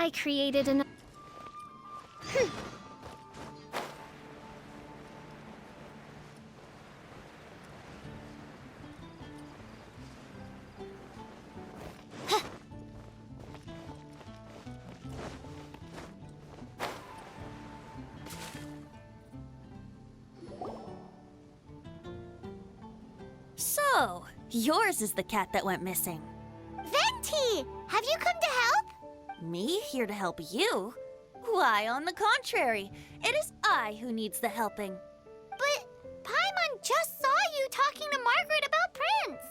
I created an... So, yours is the cat that went missing. Venti! Have you come to help? Me here to help you? Why, on the contrary, it is I who needs the helping. But Paimon just saw you talking to Margaret about Prince.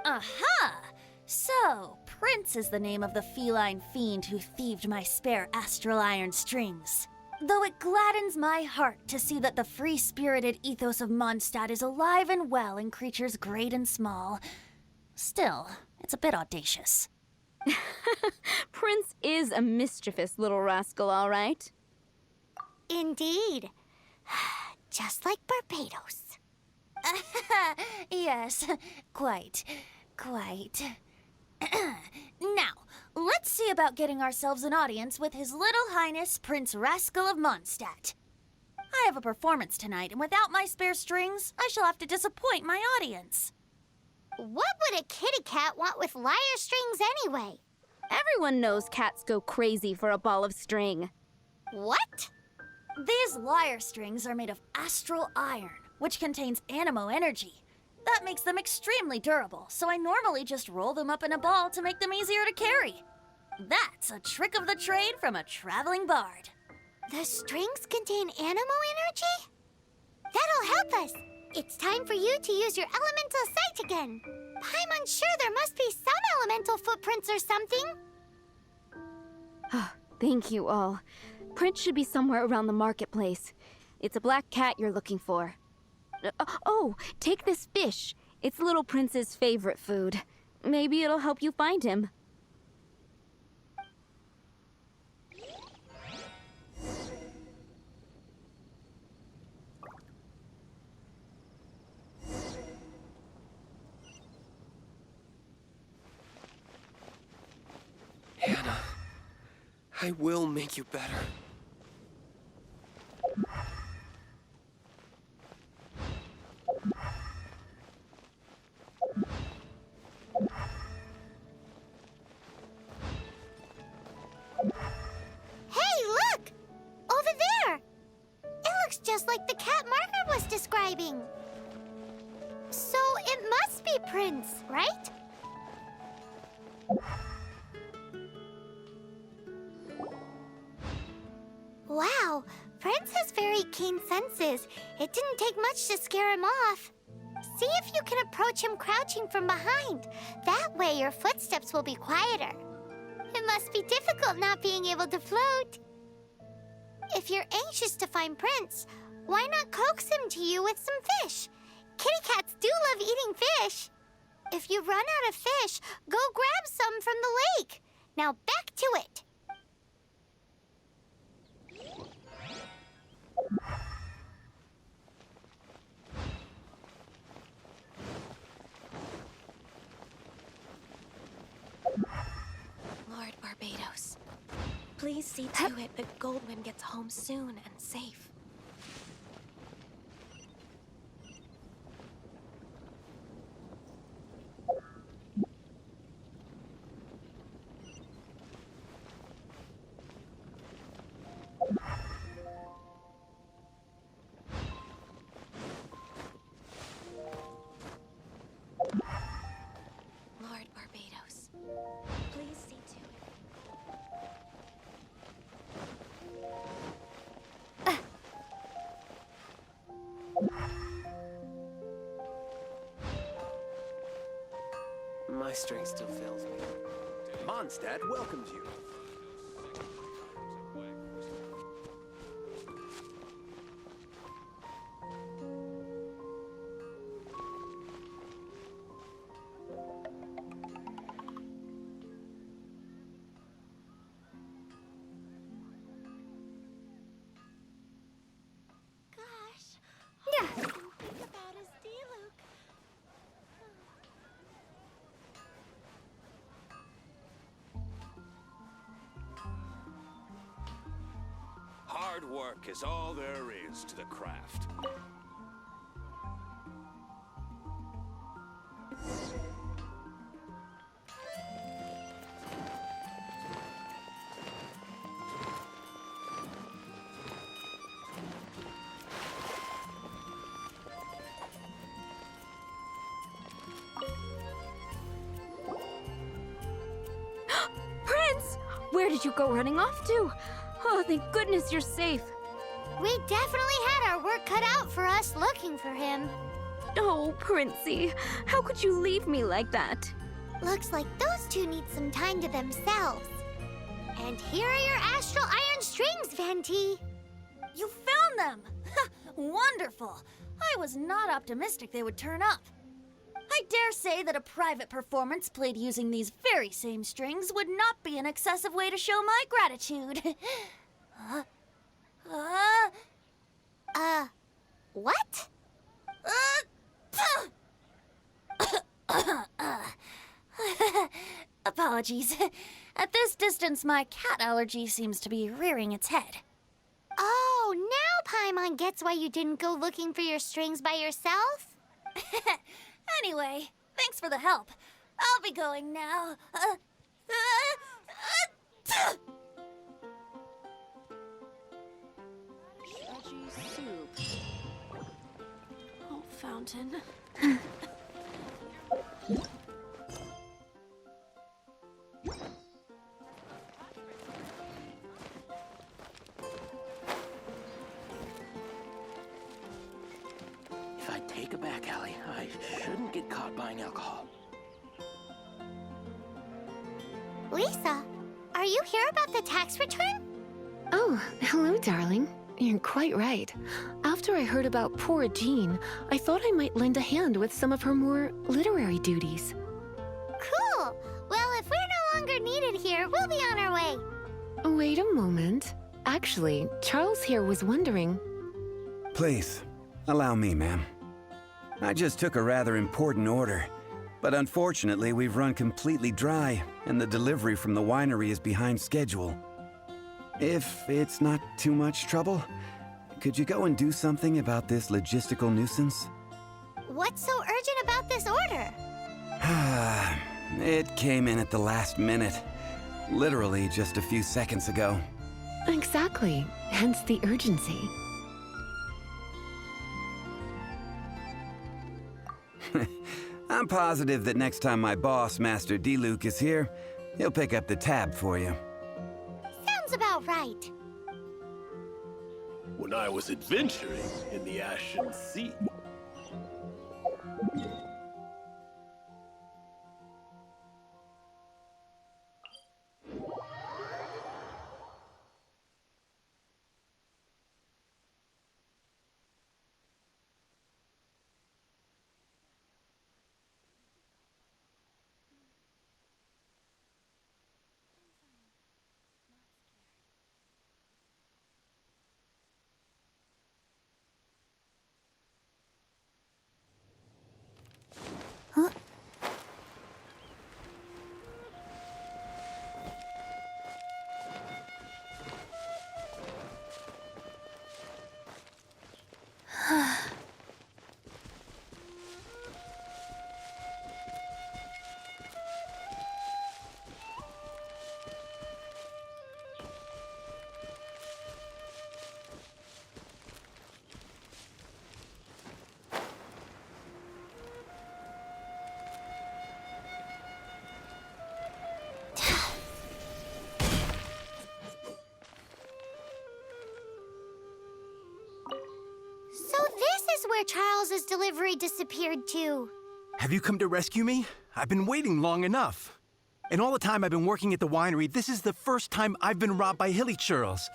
Aha! So, Prince is the name of the feline fiend who thieved my spare astral iron strings. Though it gladdens my heart to see that the free-spirited ethos of Mondstadt is alive and well in creatures great and small, still, it's a bit audacious. Prince is a mischievous little rascal, all right. Indeed. Just like Barbados. Yes, quite. Now, let's see about getting ourselves an audience with His Little Highness Prince Rascal of Mondstadt. I have a performance tonight, and without my spare strings, I shall have to disappoint my audience. What would a kitty cat want with lyre strings anyway? Everyone knows cats go crazy for a ball of string. What? These lyre strings are made of astral iron, which contains animo energy. That makes them extremely durable, so I normally just roll them up in a ball to make them easier to carry. That's a trick of the trade from a traveling bard. The strings contain animo energy? That'll help us. It's time for you to use your elemental sight again. Paimon's sure there must be some elemental footprints or something. Thank you all. Prince should be somewhere around the marketplace. It's a black cat you're looking for. Oh, take this fish. It's Little Prince's favorite food. Maybe it'll help you find him. Hannah, I will make you better. Hey, look! Over there! It looks just like the cat Margaret was describing. So it must be Prince, right? Wow, Prince has very keen senses. It didn't take much to scare him off. See if you can approach him crouching from behind. That way your footsteps will be quieter. It must be difficult not being able to float. If you're anxious to find Prince, why not coax him to you with some fish? Kitty cats do love eating fish. If you run out of fish, go grab some from the lake. Now back to it. Lord Barbados, please see to it that Goldwyn gets home soon and safe. Lord Barbados, please see to it. My strength still fails me. Mondstadt welcomes you. Gosh, I didn't think about his D-Luke. Hard work is all there is to the craft. Prince! Where did you go running off to? Oh, thank goodness you're safe. We definitely had our work cut out for us looking for him. Oh, Princey, how could you leave me like that? Looks like those two need some time to themselves. And here are your astral iron strings, Venti. You found them! Wonderful! I was not optimistic they would turn up. I dare say that a private performance played using these very same strings would not be an excessive way to show my gratitude. What? Apologies. At this distance, my cat allergy seems to be rearing its head. Oh, now Paimon gets why you didn't go looking for your strings by yourself? Anyway, thanks for the help. I'll be going now. Veggie soup. Oh, fountain. If I take a back alley, I shouldn't get caught buying alcohol. Lisa, are you here about the tax return? Oh, hello, darling. You're quite right. After I heard about poor Jean, I thought I might lend a hand with some of her more literary duties. Cool. Well, if we're no longer needed here, we'll be on our way. Wait a moment. Actually, Charles here was wondering... Please, allow me, ma'am. I just took a rather important order, but unfortunately we've run completely dry, and the delivery from the winery is behind schedule. If it's not too much trouble, could you go and do something about this logistical nuisance? What's so urgent about this order? It came in at the last minute. Literally just a few seconds ago. Exactly. Hence the urgency. I'm positive that next time my boss, Master D-Luke, is here, he'll pick up the tab for you. Sounds about right. When I was adventuring in the Ashen Sea. So this is where Charles's delivery disappeared to. Have you come to rescue me? I've been waiting long enough. In all the time I've been working at the winery, this is the first time I've been robbed by hilly churls.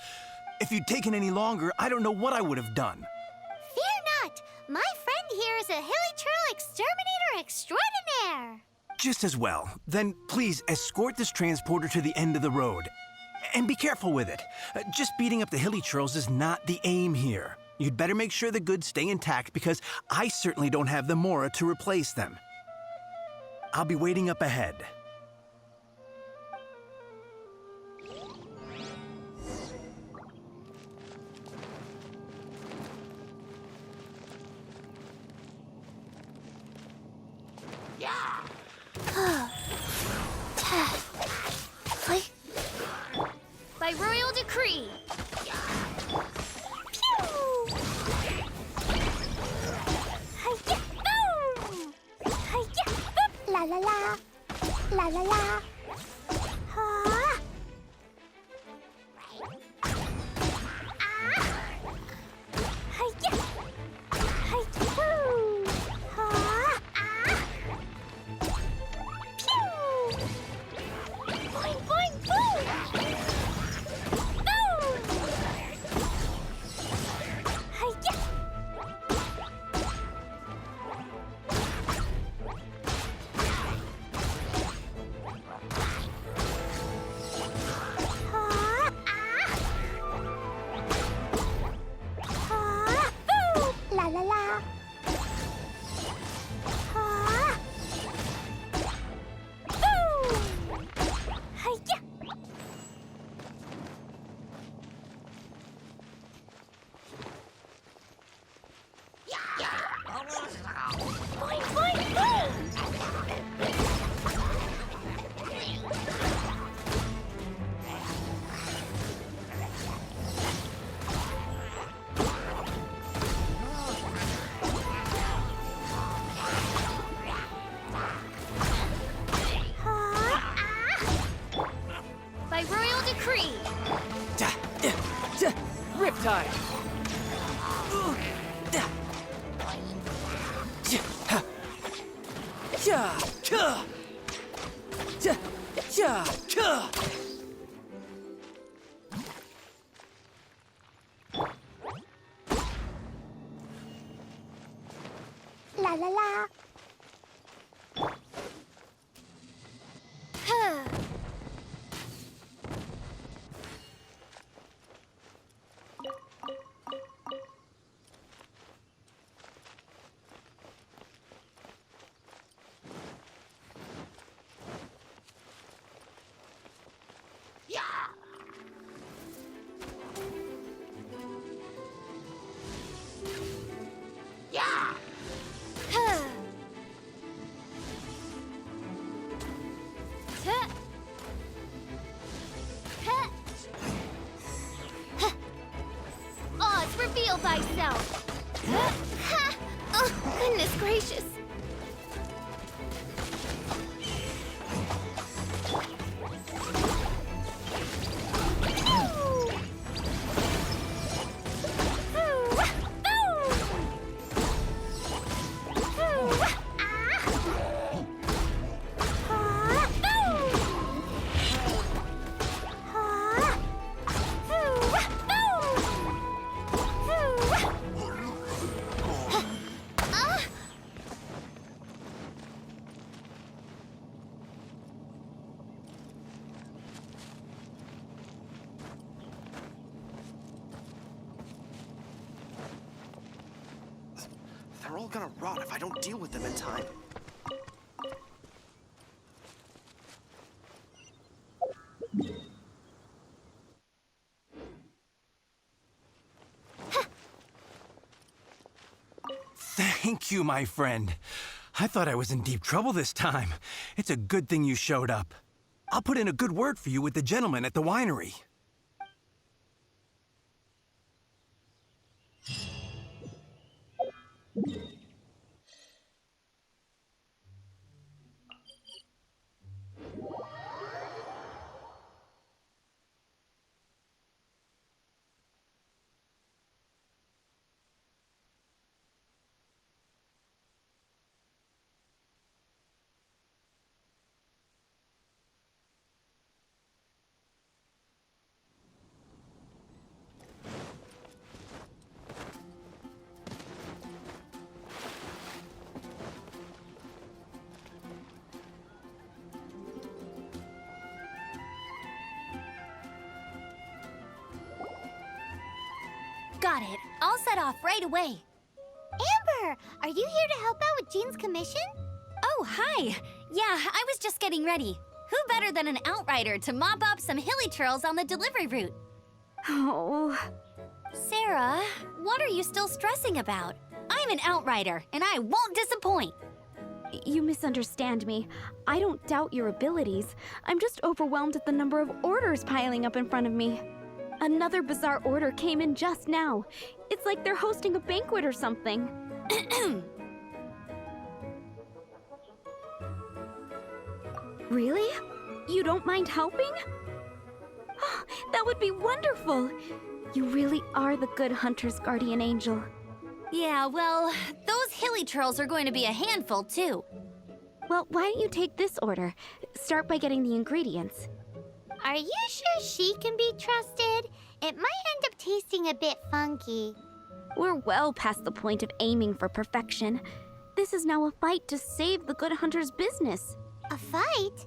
If you'd taken any longer, I don't know what I would have done. Fear not! My friend here is a hilly churl exterminator extraordinaire! Just as well. Then please escort this transporter to the end of the road. And be careful with it. Just beating up the hilly churls is not the aim here. You'd better make sure the goods stay intact because I certainly don't have the Mora to replace them. I'll be waiting up ahead. By royal decree. La la la. La la la. Ha. Hiya. Hiya. Ha. Pew. Boing boing boom. Boom. Hiya. La la la. Ha. Boom. Hiya. Boing boing boom. By royal decree. Riptide! La la la. Huh. Huh. Huh. Huh. Huh. Oz, reveal thyself. Huh. Ha. Oh, goodness gracious. They're all gonna rot if I don't deal with them in time. Thank you, my friend. I thought I was in deep trouble this time. It's a good thing you showed up. I'll put in a good word for you with the gentleman at the winery. Got it. I'll set off right away. Amber, are you here to help out with Jean's commission? Oh, hi. Yeah, I was just getting ready. Who better than an outrider to mop up some hilly trails on the delivery route? Oh, Sara, what are you still stressing about? I'm an outrider, and I won't disappoint. You misunderstand me. I don't doubt your abilities. I'm just overwhelmed at the number of orders piling up in front of me. Another bizarre order came in just now. It's like they're hosting a banquet or something. Really? You don't mind helping? That would be wonderful! You really are the good hunter's guardian angel. Yeah, well, those hilly trolls are going to be a handful, too. Well, why don't you take this order? Start by getting the ingredients. Are you sure she can be trusted? It might end up tasting a bit funky. We're well past the point of aiming for perfection. This is now a fight to save the good hunter's business. A fight?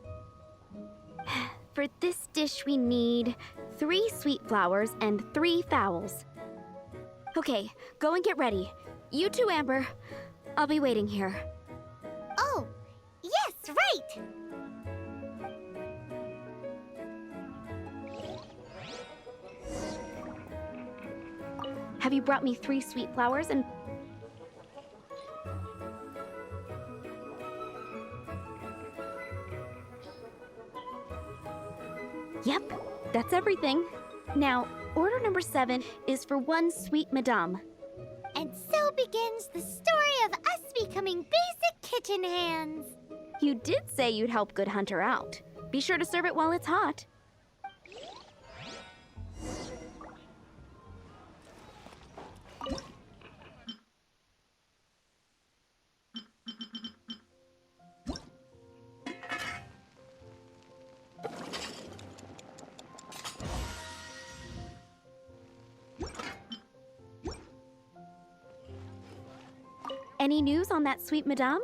For this dish, we need 3 sweet flowers and 3 fowls. Okay, go and get ready. You too, Amber. I'll be waiting here. Oh, yes, right! Have you brought me 3 sweet flowers and... Yep, that's everything. Now, order number 7 is for 1 sweet madame. And so begins the story of us becoming basic kitchen hands. You did say you'd help Good Hunter out. Be sure to serve it while it's hot. Any news on that sweet madame?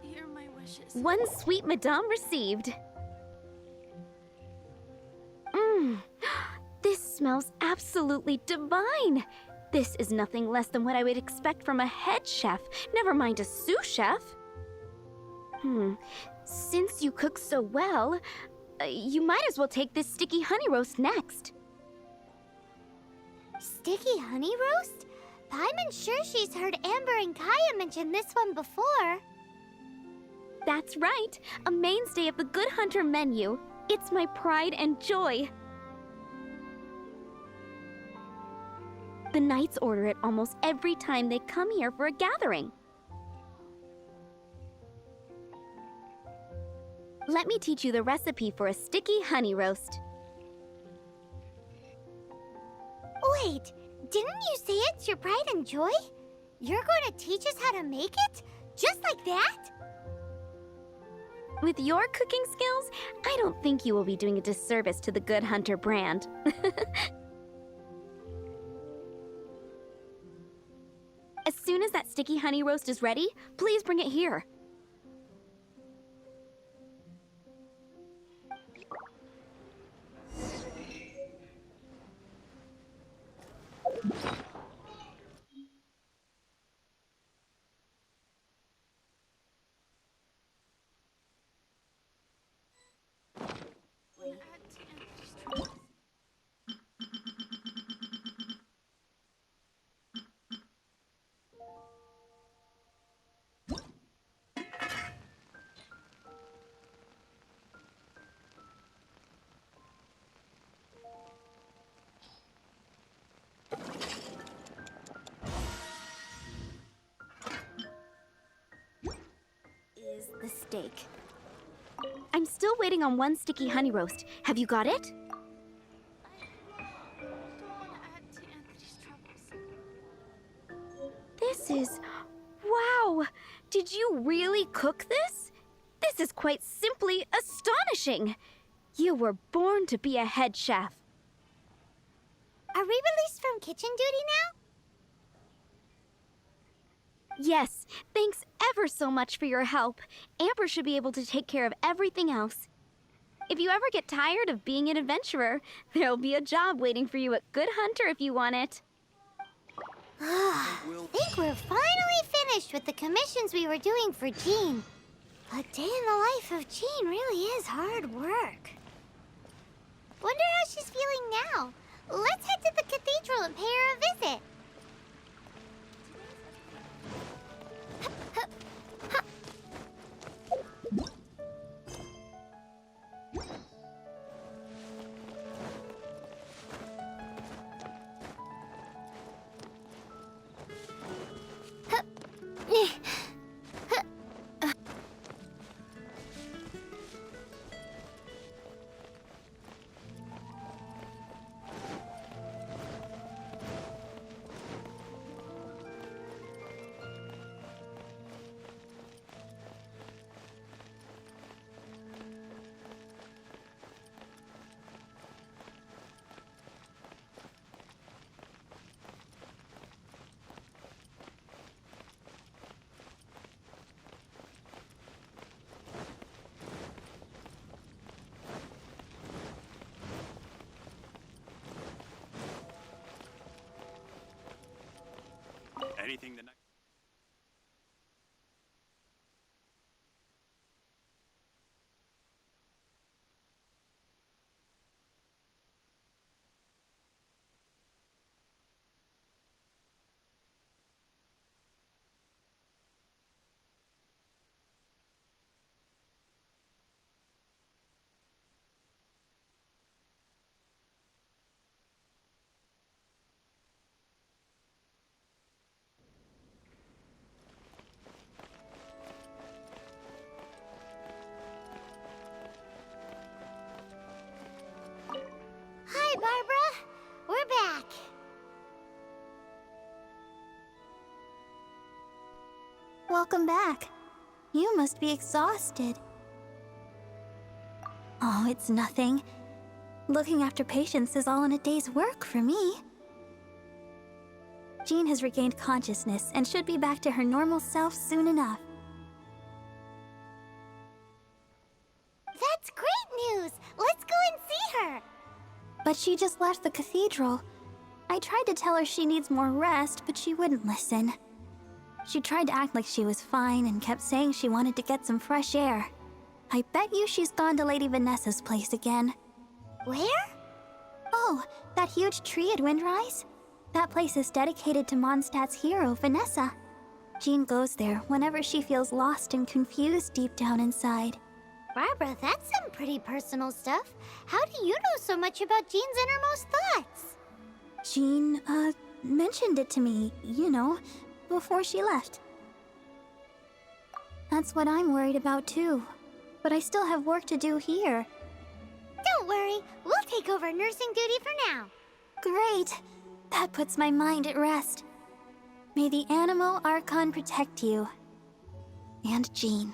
Hear my wishes. 1 sweet madame received. This smells absolutely divine. This is nothing less than what I would expect from a head chef, never mind a sous chef. Since you cook so well, you might as well take this sticky honey roast next. Sticky honey roast? Paimon's sure she's heard Amber and Kaya mention this one before. That's right, a mainstay of the Good Hunter menu. It's my pride and joy. The knights order it almost every time they come here for a gathering. Let me teach you the recipe for a sticky honey roast. Wait, didn't you say it's your pride and joy? You're going to teach us how to make it? Just like that? With your cooking skills, I don't think you will be doing a disservice to the Good Hunter brand. As soon as that sticky honey roast is ready, please bring it here. Is the steak. I'm still waiting on 1 sticky honey roast. Have you got it? This is... Wow! Did you really cook this? This is quite simply astonishing! You were born to be a head chef. Are we released from kitchen duty now? Yes, thanks ever so much for your help. Amber should be able to take care of everything else. If you ever get tired of being an adventurer, there'll be a job waiting for you at Good Hunter if you want it. I think we're finally finished with the commissions we were doing for Jean. A day in the life of Jean really is hard work. Wonder how she's feeling now. Let's head to the cathedral and pay her a visit. anything the next... Hi, Barbara. We're back. Welcome back. You must be exhausted. Oh, it's nothing. Looking after patients is all in a day's work for me. Jean has regained consciousness and should be back to her normal self soon enough. That's great news. Let's go and see her. But she just left the cathedral. I tried to tell her she needs more rest, but she wouldn't listen. She tried to act like she was fine and kept saying she wanted to get some fresh air. I bet you she's gone to Lady Vennessa's place again. Where? Oh, that huge tree at Windrise? That place is dedicated to Mondstadt's hero, Vennessa. Jean goes there whenever she feels lost and confused deep down inside. Barbara, that's some pretty personal stuff. How do you know so much about Jean's innermost thoughts? Jean, mentioned it to me, before she left. That's what I'm worried about too. But I still have work to do here. Don't worry, we'll take over nursing duty for now. Great! That puts my mind at rest. May the Animo Archon protect you. And Jean.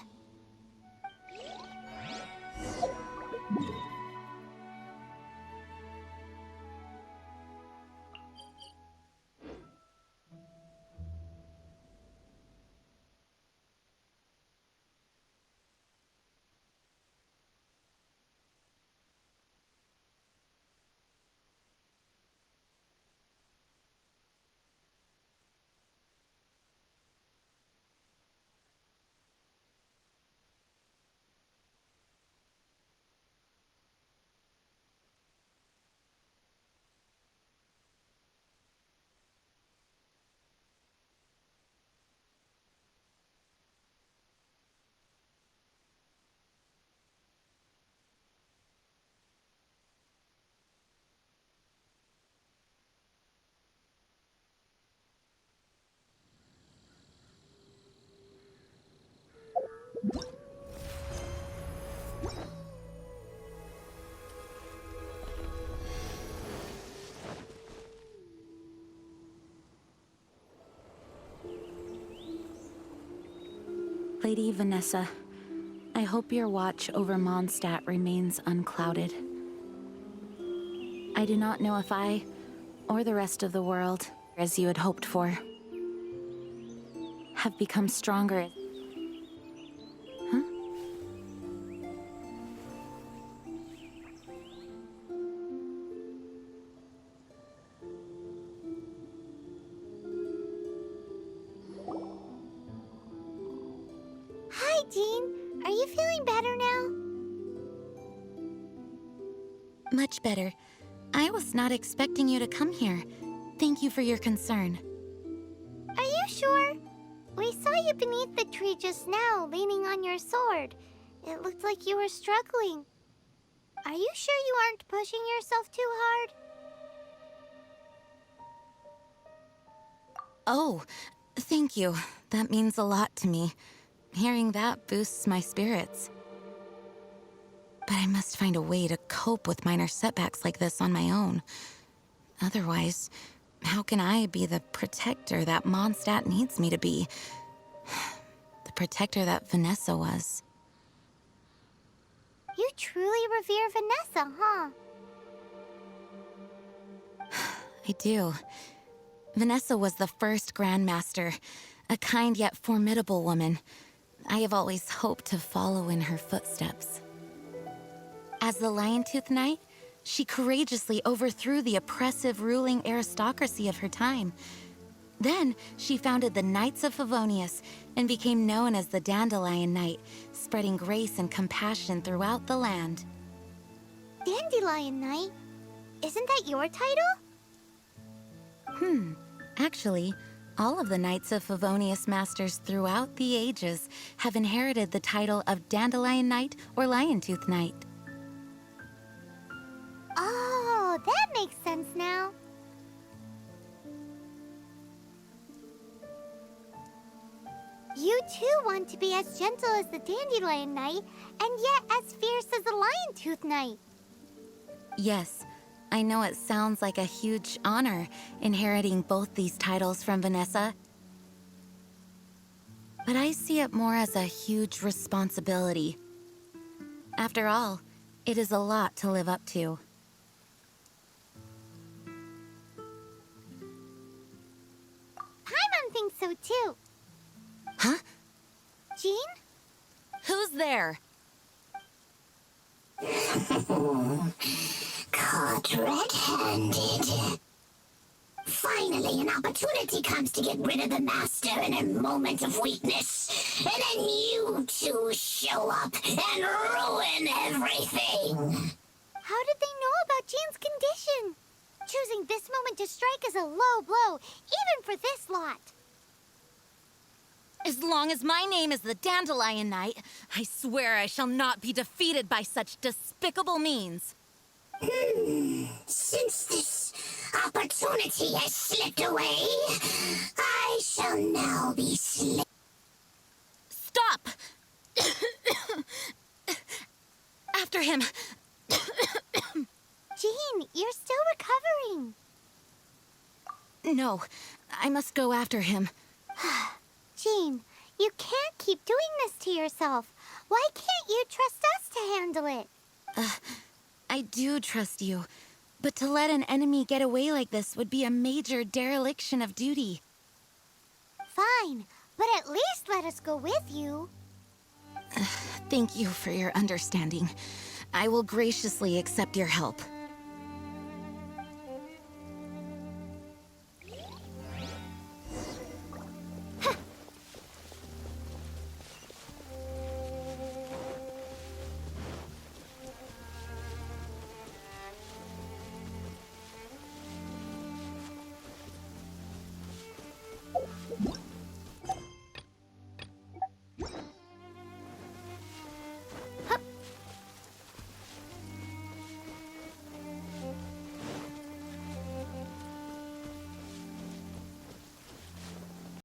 Lady Vennessa, I hope your watch over Mondstadt remains unclouded. I do not know if I, or the rest of the world, as you had hoped for, have become stronger. Huh? Hi, Jean. Are you feeling better now? Much better. I was not expecting you to come here. Thank you for your concern. Are you sure? We saw you beneath the tree just now, leaning on your sword. It looked like you were struggling. Are you sure you aren't pushing yourself too hard? Oh, thank you. That means a lot to me. Hearing that boosts my spirits. But I must find a way to cope with minor setbacks like this on my own. Otherwise, how can I be the protector that Mondstadt needs me to be? The protector that Vennessa was. You truly revere Vennessa, huh? I do. Vennessa was the first Grandmaster, a kind yet formidable woman. I have always hoped to follow in her footsteps. As the Lion-Tooth Knight, she courageously overthrew the oppressive ruling aristocracy of her time. Then she founded the Knights of Favonius and became known as the Dandelion Knight, spreading grace and compassion throughout the land. Dandelion Knight? Isn't that your title? Actually, all of the Knights of Favonius masters throughout the ages have inherited the title of Dandelion Knight or Lion-Tooth Knight. Oh, that makes sense now. You too want to be as gentle as the Dandelion Knight, and yet as fierce as the Lion-Tooth Knight. Yes, I know it sounds like a huge honor, inheriting both these titles from Vennessa. But I see it more as a huge responsibility. After all, it is a lot to live up to. Paimon thinks so too. Huh? Jean? Who's there? Caught red-handed. Finally, an opportunity comes to get rid of the Master in a moment of weakness. And then you two show up and ruin everything. How did they know about Jean's condition? Choosing this moment to strike is a low blow, even for this lot. As long as my name is the Dandelion Knight, I swear I shall not be defeated by such despicable means. Since this opportunity has slipped away, I shall now be Stop! After him! Jean, you're still recovering. No, I must go after him. Jean, you can't keep doing this to yourself. Why can't you trust us to handle it? I do trust you, but to let an enemy get away like this would be a major dereliction of duty. Fine, but at least let us go with you. Thank you for your understanding. I will graciously accept your help.